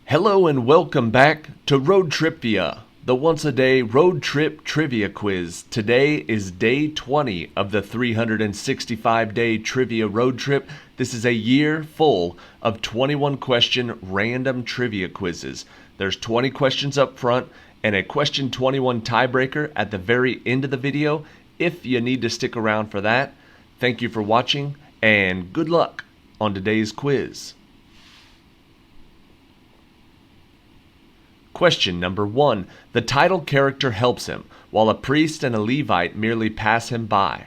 Hello and welcome back to Road Tripvia, the once-a-day road trip trivia quiz. Today is day 20 of the 365-day trivia road trip. This is a year full of 21-question random trivia quizzes. There's 20 questions up front and a question 21 tiebreaker at the very end of the video if you need to stick around for that. Thank you for watching and good luck on today's quiz. Question number 1. The title character helps him, while a priest and a Levite merely pass him by.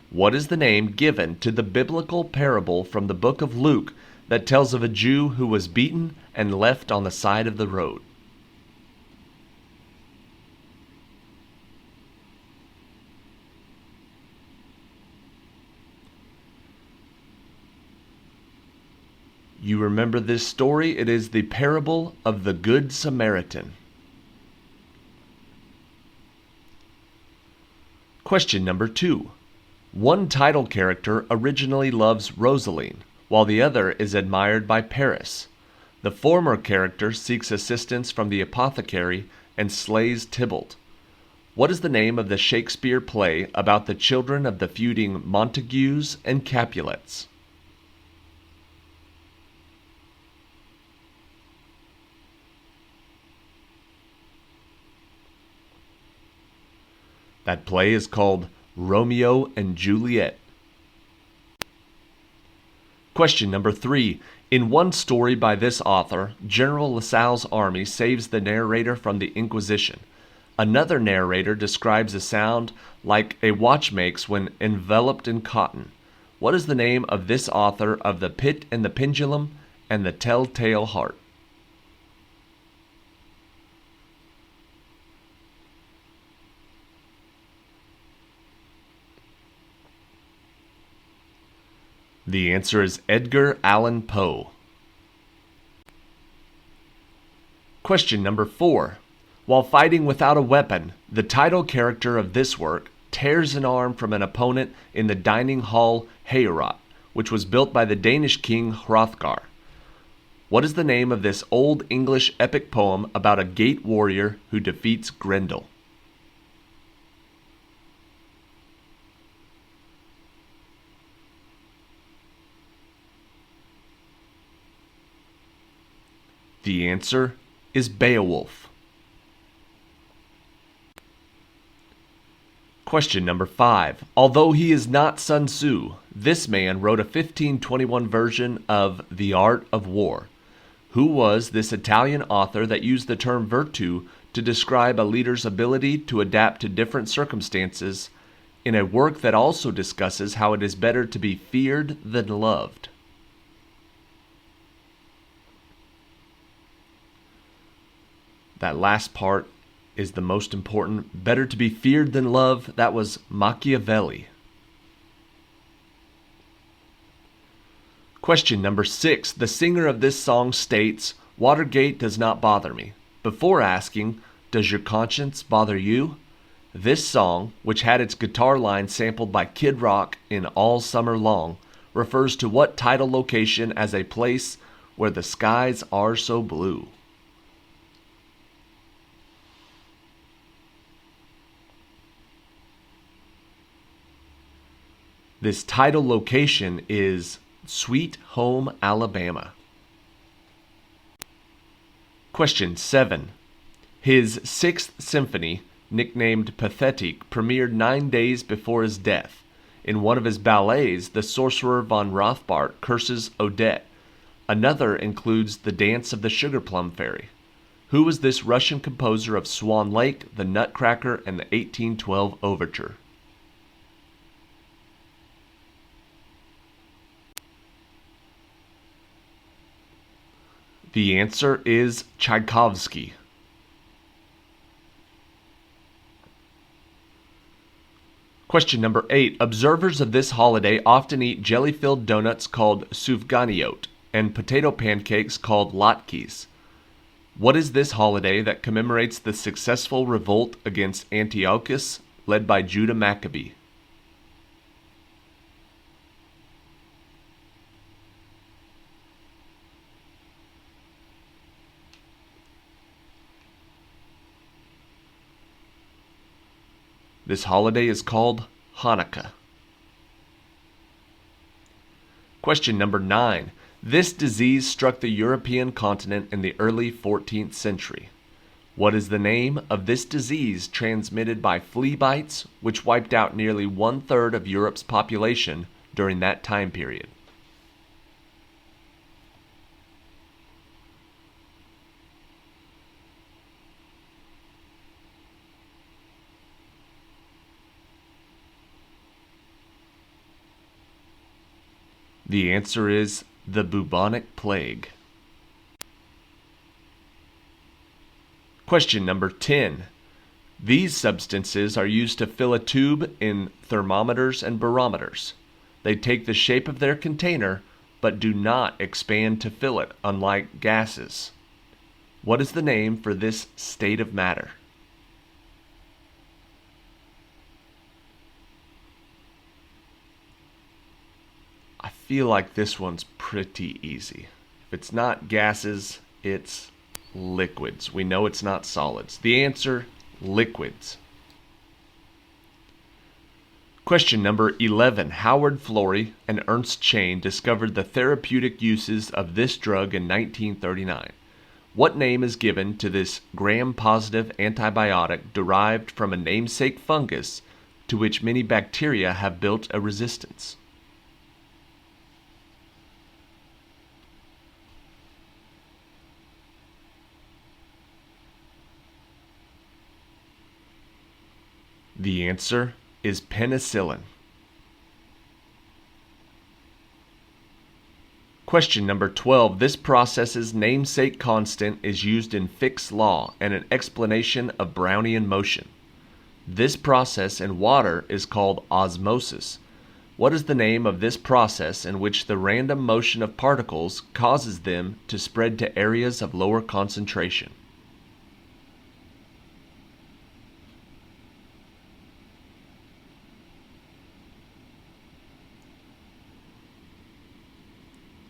What is the name given to the biblical parable from the book of Luke that tells of a Jew who was beaten and left on the side of the road? You remember this story? It is the parable of the Good Samaritan. Question number 2. One title character originally loves Rosaline, while the other is admired by Paris. The former character seeks assistance from the apothecary and slays Tybalt. What is the name of the Shakespeare play about the children of the feuding Montagues and Capulets? That play is called Romeo and Juliet. Question number 3. In one story by this author, General LaSalle's army saves the narrator from the Inquisition. Another narrator describes a sound like a watch makes when enveloped in cotton. What is the name of this author of The Pit and the Pendulum and The Telltale Heart? The answer is Edgar Allan Poe. Question number 4. While fighting without a weapon, the title character of this work tears an arm from an opponent in the dining hall Heorot, which was built by the Danish king Hrothgar. What is the name of this Old English epic poem about a gate warrior who defeats Grendel? The answer is Beowulf. Question number 5. Although he is not Sun Tzu, this man wrote a 1521 version of The Art of War. Who was this Italian author that used the term virtue to describe a leader's ability to adapt to different circumstances in a work that also discusses how it is better to be feared than loved? That last part is the most important. Better to be feared than loved. That was Machiavelli. Question number 6. The singer of this song states, "Watergate does not bother me," before asking, "Does your conscience bother you?" This song, which had its guitar line sampled by Kid Rock in All Summer Long, refers to what title location as a place where the skies are so blue? This title location is Sweet Home, Alabama. Question 7. His 6th symphony, nicknamed Pathetic, premiered 9 days before his death. In one of his ballets, the sorcerer von Rothbart curses Odette. Another includes the Dance of the Sugar Plum Fairy. Who was this Russian composer of Swan Lake, the Nutcracker, and the 1812 Overture? The answer is Tchaikovsky. Question number 8. Observers of this holiday often eat jelly-filled donuts called sufganiyot and potato pancakes called latkes. What is this holiday that commemorates the successful revolt against Antiochus led by Judah Maccabee? This holiday is called Hanukkah. Question number 9. This disease struck the European continent in the early 14th century. What is the name of this disease transmitted by flea bites, which wiped out nearly 1/3 of Europe's population during that time period? The answer is the bubonic plague. Question number 10. These substances are used to fill a tube in thermometers and barometers. They take the shape of their container, but do not expand to fill it, unlike gases. What is the name for this state of matter? I feel like this one's pretty easy. If it's not gases, it's liquids. We know it's not solids. The answer, liquids. Question number 11. Howard Florey and Ernst Chain discovered the therapeutic uses of this drug in 1939. What name is given to this gram-positive antibiotic derived from a namesake fungus to which many bacteria have built a resistance? The answer is penicillin. Question number 12. This process's namesake constant is used in Fick's law and an explanation of Brownian motion. This process in water is called osmosis. What is the name of this process in which the random motion of particles causes them to spread to areas of lower concentration?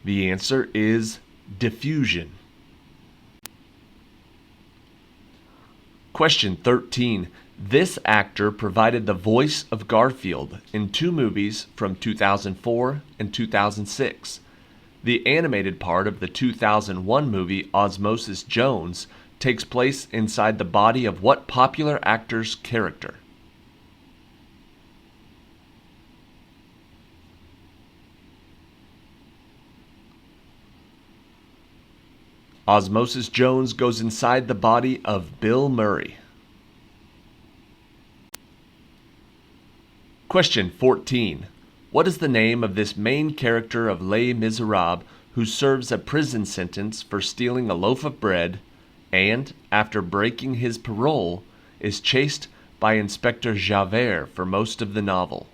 The answer is diffusion. Question 13. This actor provided the voice of Garfield in 2 movies from 2004 and 2006. The animated part of the 2001 movie Osmosis Jones takes place inside the body of what popular actor's character? Osmosis Jones goes inside the body of Bill Murray. Question 14. What is the name of this main character of Les Miserables who serves a prison sentence for stealing a loaf of bread and, after breaking his parole, is chased by Inspector Javert for most of the novel?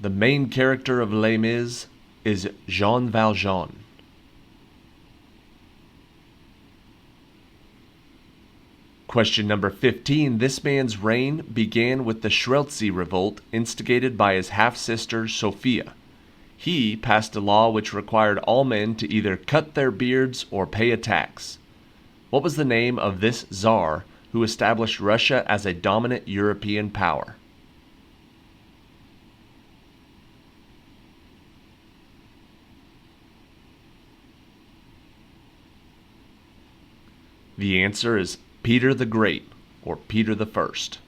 The main character of Les Mis is Jean Valjean. Question number 15. This man's reign began with the Streltsy revolt instigated by his half-sister Sophia. He passed a law which required all men to either cut their beards or pay a tax. What was the name of this Tsar who established Russia as a dominant European power? The answer is Peter the Great, or Peter the First.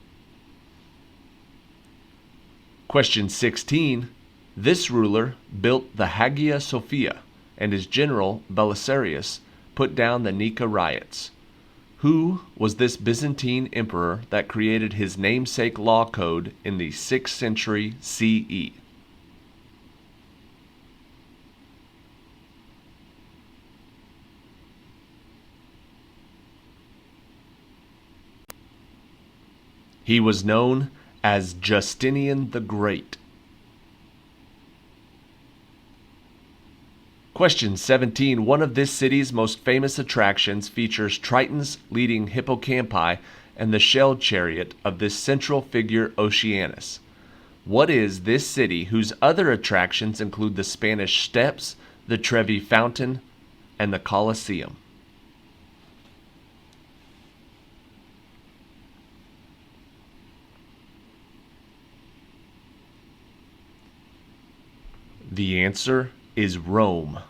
Question 16. This ruler built the Hagia Sophia, and his general, Belisarius, put down the Nika riots. Who was this Byzantine emperor that created his namesake law code in the 6th century CE? He was known as Justinian the Great. Question 17. One of this city's most famous attractions features Tritons leading hippocampi and the shell chariot of this central figure Oceanus. What is this city whose other attractions include the Spanish Steps, the Trevi Fountain, and the Colosseum? The answer is Rome.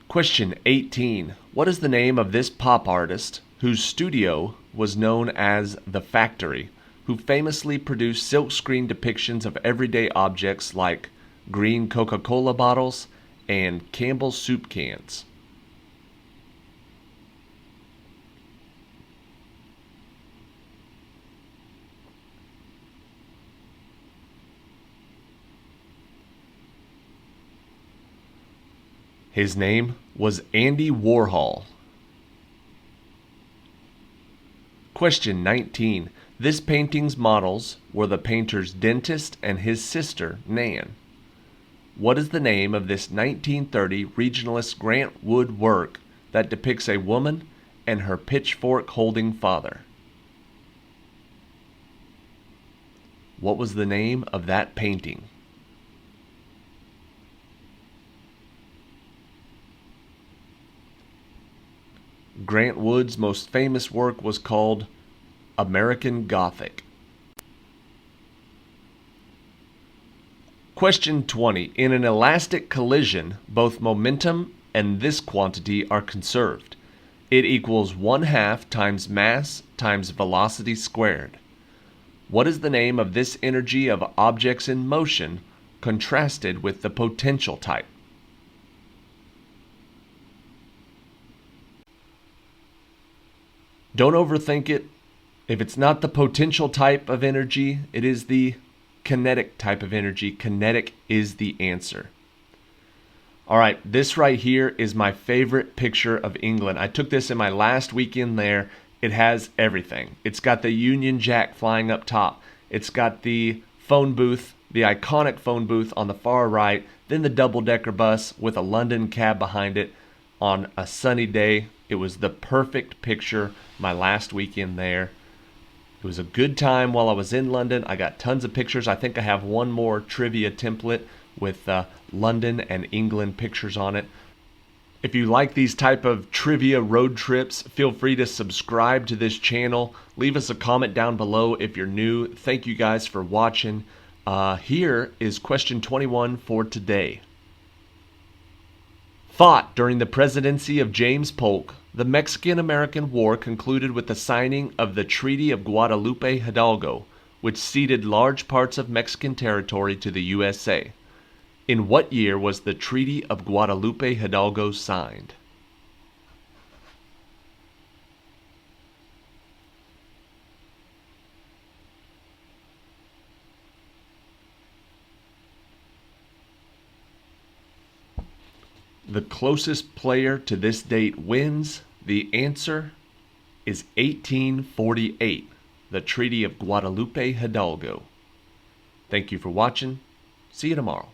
Question 18. What is the name of this pop artist whose studio was known as The Factory, who famously produced silkscreen depictions of everyday objects like green Coca-Cola bottles and Campbell's soup cans? His name was Andy Warhol. Question 19. This painting's models were the painter's dentist and his sister, Nan. What is the name of this 1930 regionalist Grant Wood work that depicts a woman and her pitchfork-holding father? What was the name of that painting? Grant Wood's most famous work was called American Gothic. Question 20. In an elastic collision, both momentum and this quantity are conserved. It equals 1/2 times mass times velocity squared. What is the name of this energy of objects in motion contrasted with the potential type? Don't overthink it. If it's not the potential type of energy, it is the kinetic type of energy. Kinetic is the answer. All right, this right here is my favorite picture of England. I took this in my last weekend there. It has everything. It's got the Union Jack flying up top. It's got the phone booth, the iconic phone booth on the far right, then the double-decker bus with a London cab behind it on a sunny day. It was the perfect picture my last weekend there. It was a good time while I was in London. I got tons of pictures. I think I have one more trivia template with London and England pictures on it. If you like these type of trivia road trips, feel free to subscribe to this channel. Leave us a comment down below if you're new. Thank you guys for watching. Here is question 21 for today. Fought during the presidency of James Polk, the Mexican-American War concluded with the signing of the Treaty of Guadalupe Hidalgo, which ceded large parts of Mexican territory to the USA. In what year was the Treaty of Guadalupe Hidalgo signed? The closest player to this date wins. The answer is 1848, the Treaty of Guadalupe Hidalgo. Thank you for watching. See you tomorrow.